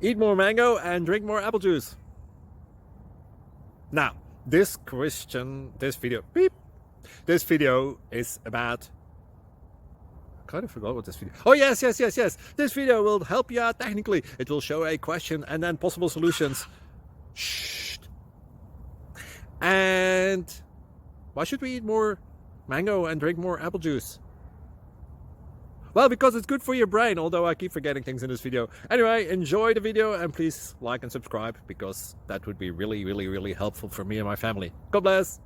Eat more mango and drink more apple juice. Now, this video is about... I kind of forgot what this video... Oh, yes. This video will help you out technically. It will show a question and then possible solutions. Shh. And why should we eat more mango and drink more apple juice? Well, because it's good for your brain, although I keep forgetting things in this video. Anyway, enjoy the video and please like and subscribe, because that would be really helpful for me and my family. God bless!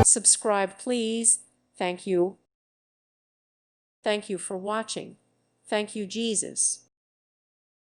Subscribe, please. Thank you. Thank you for watching. Thank you, Jesus.